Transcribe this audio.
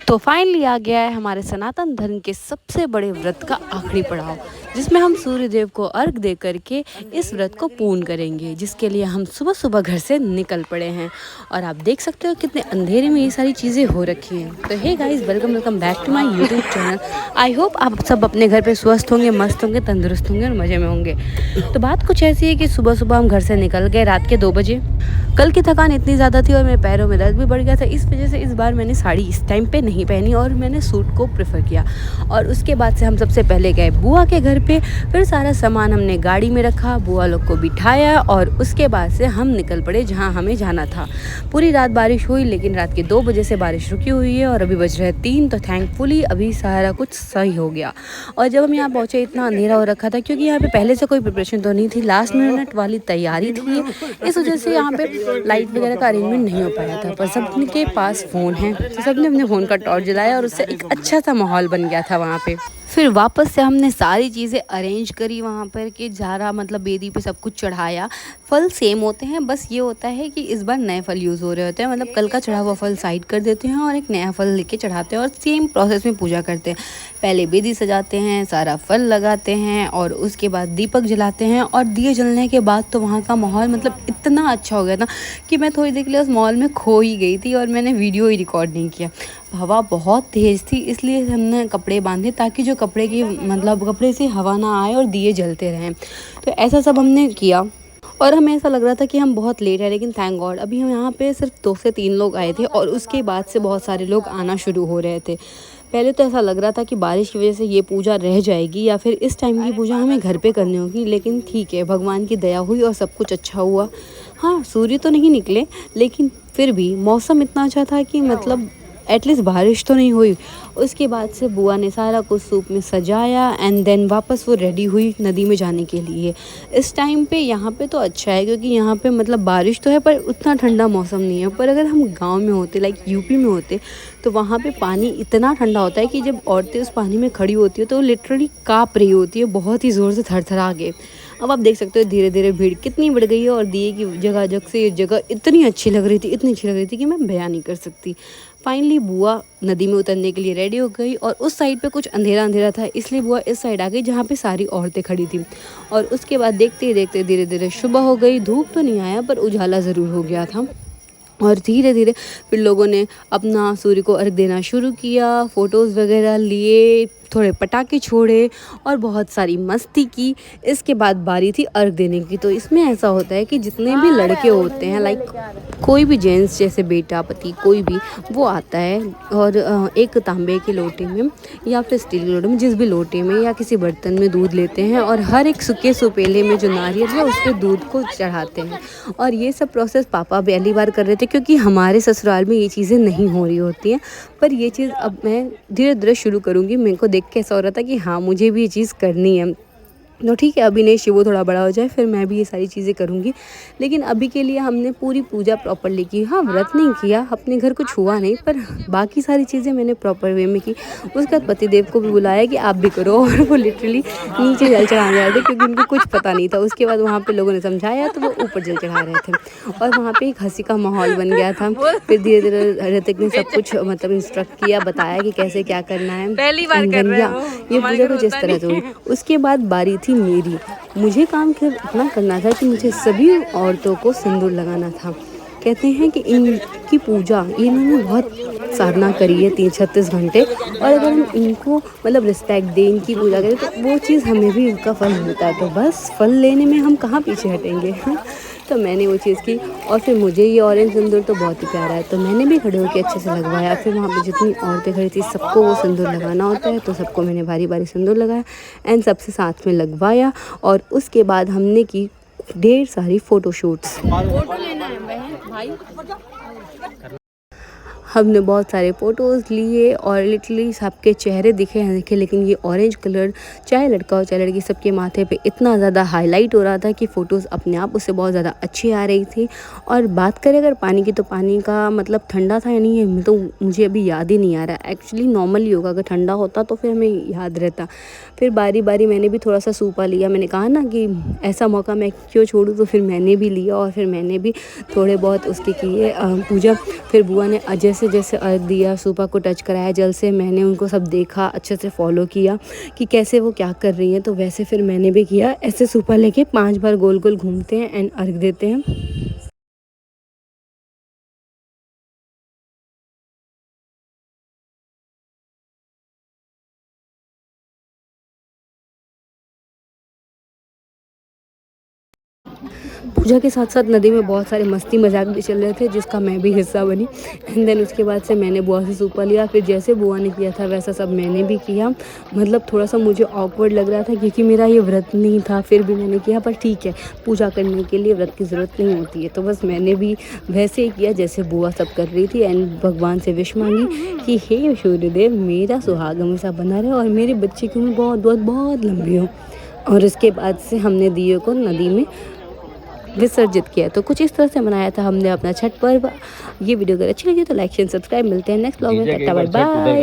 तो फाइनली आ गया है हमारे सनातन धर्म के सबसे बड़े व्रत का आखिरी पड़ाव, जिसमें हम सूर्य देव को अर्घ दे करके इस व्रत को पूर्ण करेंगे, जिसके लिए हम सुबह सुबह घर से निकल पड़े हैं। और आप देख सकते हो कितने अंधेरे में ये सारी चीज़ें हो रखी हैं। तो hey guys, welcome back to my YouTube channel. I hope आप सब अपने घर पे स्वस्थ होंगे, मस्त होंगे, तंदुरुस्त होंगे और मज़े में होंगे। तो बात कुछ ऐसी है कि सुबह सुबह हम घर से निकल गए रात के 2 बजे। कल की थकान इतनी ज़्यादा थी और मेरे पैरों में दर्द भी बढ़ गया था, इस वजह से इस बार मैंने साड़ी इस टाइम पे नहीं पहनी और मैंने सूट को प्रेफर किया। और उसके बाद से हम सबसे पहले गए बुआ के घर पे, फिर सारा सामान हमने गाड़ी में रखा, बुआ लोग को बिठाया और उसके बाद से हम निकल पड़े जहाँ हमें जाना था। पूरी रात बारिश हुई, लेकिन रात के 2 बजे से बारिश रुकी हुई है और अभी बज रहे 3, तो थैंकफुली अभी सारा कुछ सही हो गया। और जब हम यहाँ पहुँचे इतना अंधेरा हो रखा था, क्योंकि यहाँ पे पहले से कोई प्रिपरेशन तो नहीं थी, लास्ट मिनट वाली तैयारी थी, इस वजह से यहाँ पे लाइट वगैरह का अरेंजमेंट नहीं हो पाया था। पर सबके पास फ़ोन है, तो सबने अपने फ़ोन का टॉर्च जलाया और उससे एक अच्छा सा माहौल बन गया था वहाँ पे। फिर वापस से हमने सारी चीज़ें अरेंज करी वहाँ पर कि झारा मतलब बेदी पे सब कुछ चढ़ाया। फल सेम होते हैं, बस ये होता है कि इस बार नए फल यूज़ हो रहे होते हैं, मतलब कल का चढ़ा हुआ फल साइड कर देते हैं और एक नया फल लेके चढ़ाते हैं और सेम प्रोसेस में पूजा करते हैं। पहले बेदी सजाते हैं, सारा फल लगाते हैं और उसके बाद दीपक जलाते हैं। और दिए जलने के बाद तो वहाँ का माहौल मतलब इतना अच्छा हो गया था कि मैं थोड़ी देर के लिए उस माहौल में खो ही गई थी और मैंने वीडियो ही रिकॉर्ड नहीं किया। हवा बहुत तेज़ थी, इसलिए हमने कपड़े बांधे ताकि जो कपड़े की मतलब कपड़े से हवा ना आए और दिए जलते रहें। तो ऐसा सब हमने किया और हमें ऐसा लग रहा था कि हम बहुत लेट है, लेकिन थैंक गॉड अभी हम यहाँ पे सिर्फ 2 से 3 लोग आए थे और उसके बाद से बहुत सारे लोग आना शुरू हो रहे थे। पहले तो ऐसा लग रहा था कि बारिश की वजह से ये पूजा रह जाएगी या फिर इस टाइम की पूजा हमें घर पे करनी होगी, लेकिन ठीक है, भगवान की दया हुई और सब कुछ अच्छा हुआ। हाँ, सूर्य तो नहीं निकले, लेकिन फिर भी मौसम इतना अच्छा था कि मतलब एटलीस्ट बारिश तो नहीं हुई। उसके बाद से बुआ ने सारा कुछ सूप में सजाया एंड देन वापस वो रेडी हुई नदी में जाने के लिए। इस टाइम पे यहाँ पे तो अच्छा है, क्योंकि यहाँ पे मतलब बारिश तो है पर उतना ठंडा मौसम नहीं है। पर अगर हम गांव में होते, लाइक यूपी में होते, तो वहाँ पे पानी इतना ठंडा होता है कि जब औरतें उस पानी में खड़ी होती है तो वो लिटरली काँप रही होती है, बहुत ही ज़ोर से थरथरा के। अब आप देख सकते हो धीरे धीरे भीड़ कितनी बढ़ गई है और दिए की जगह से ये जगह इतनी अच्छी लग रही थी, इतनी अच्छी लग रही थी कि मैं बयान नहीं कर सकती। फाइनली बुआ नदी में उतरने के लिए रेडी हो गई और उस साइड पे कुछ अंधेरा अंधेरा था, इसलिए बुआ इस साइड आ गई जहाँ पे सारी औरतें खड़ी थी। और उसके बाद देखते ही देखते धीरे धीरे सुबह हो गई। धूप तो नहीं आया पर उजाला ज़रूर हो गया था। और धीरे धीरे फिर लोगों ने अपना सूर्य को अर्घ देना शुरू किया, फ़ोटोज़ वगैरह लिए, थोड़े पटाखे छोड़े और बहुत सारी मस्ती की। इसके बाद बारी थी अर्घ देने की। तो इसमें ऐसा होता है कि जितने भी लड़के होते हैं, लाइक कोई भी जेंट्स जैसे बेटा पति कोई भी, वो आता है और एक तांबे के लोटे में या फिर स्टील के लोटे में, जिस भी लोटे में या किसी बर्तन में दूध लेते हैं और हर एक सूखे सुपेले में जो नारियल है उस पर दूध को चढ़ाते हैं। और ये सब प्रोसेस पापा पहली बार कर रहे थे, क्योंकि हमारे ससुराल में ये चीज़ें नहीं हो रही होती हैं। पर ये चीज़ अब मैं धीरे धीरे शुरू करूँगी। मेरे को देख के ऐसा हो रहा था कि हाँ, मुझे भी ये चीज़ करनी है। तो ठीक है, अभी नहीं, शिवो थोड़ा बड़ा हो जाए फिर मैं भी ये सारी चीज़ें करूँगी, लेकिन अभी के लिए हमने पूरी पूजा प्रॉपरली की। हाँ, व्रत नहीं किया, अपने घर कुछ हुआ नहीं, पर बाकी सारी चीज़ें मैंने प्रॉपर वे में की। उसके बाद पतिदेव को भी बुलाया कि आप भी करो, और वो लिटरली नीचे जल चढ़ाने आए थे क्योंकि उनको कुछ पता नहीं था। उसके बाद वहाँ पर लोगों ने समझाया तो वो ऊपर जल चढ़ा रहे थे और वहाँ पर एक हंसी का माहौल बन गया था। फिर धीरे धीरे ऋतिक ने सब कुछ मतलब इंस्ट्रक्ट किया, बताया कि कैसे क्या करना है। पहली बार कर रहे हो, ये पूजा कुछ इस तरह से हुई। उसके बाद बारी थी मेरी। मुझे काम इतना करना था कि मुझे सभी औरतों को सिंदूर लगाना था। कहते हैं कि इनकी पूजा इन्होंने बहुत साधना करी है 36 घंटे, और अगर हम इनको मतलब रिस्पेक्ट दें, इनकी पूजा करें, तो वो चीज़ हमें भी उनका फल मिलता है। तो बस फल लेने में हम कहाँ पीछे हटेंगे। तो मैंने वो चीज़ की और फिर मुझे ये ऑरेंज सिंदूर तो बहुत ही प्यारा है, तो मैंने भी खड़े होकर अच्छे से लगवाया। फिर वहाँ पे जितनी औरतें खड़ी थी सबको वो सिंदूर लगाना होता है, तो सबको मैंने बारी बारी सिंदूर लगाया एंड सबसे साथ में लगवाया। और उसके बाद हमने की ढेर सारी फ़ोटोशूट्स। फोटो लेना है भाई। हमने बहुत सारे फ़ोटोज़ लिए और लिटरली सबके चेहरे दिखे हैं देखे, लेकिन ये ऑरेंज कलर चाहे लड़का हो चाहे लड़की, सबके माथे पे इतना ज़्यादा हाईलाइट हो रहा था कि फ़ोटोज़ अपने आप उससे बहुत ज़्यादा अच्छी आ रही थी। और बात करें अगर पानी की, तो पानी का मतलब ठंडा था या नहीं है तो मुझे अभी याद ही नहीं आ रहा। एक्चुअली नॉर्मली होगा, अगर ठंडा होता तो फिर हमें याद रहता। फिर बारी बारी मैंने भी थोड़ा सा सूपा लिया। मैंने कहा ना कि ऐसा मौका मैं क्यों छोड़ूँ, तो फिर मैंने भी लिया और फिर मैंने भी थोड़े बहुत उसके किए पूजा। फिर बुआ ने जैसे से जैसे अर्घ दिया, सूपा को टच कराया जल से, मैंने उनको सब देखा, अच्छे से फॉलो किया कि कैसे वो क्या कर रही हैं, तो वैसे फिर मैंने भी किया। ऐसे सूपा लेके 5 बार गोल गोल घूमते हैं एंड अर्घ देते हैं। पूजा के साथ साथ नदी में बहुत सारे मस्ती मजाक भी चल रहे थे, जिसका मैं भी हिस्सा बनी। एंड देन उसके बाद से मैंने बुआ से सूपा लिया, फिर जैसे बुआ ने किया था वैसा सब मैंने भी किया। मतलब थोड़ा सा मुझे ऑकवर्ड लग रहा था क्योंकि मेरा ये व्रत नहीं था, फिर भी मैंने किया। पर ठीक है, पूजा करने के लिए व्रत की ज़रूरत नहीं होती है, तो बस मैंने भी वैसे ही किया जैसे बुआ सब कर रही थी। एंड भगवान से विश मांगी कि हे सूर्यदेव, मेरा सुहाग हमेशा बना रहे और मेरे बच्चे की उम्र बहुत बहुत बहुत लंबी हो। और इसके बाद से हमने दिए को नदी में विसर्जित किया। तो कुछ इस तरह से मनाया था हमने अपना छठ पर्व। ये वीडियो अगर अच्छी लगी तो लाइक शेयर सब्सक्राइब। मिलते हैं नेक्स्ट ब्लॉग में। Tata bye bye.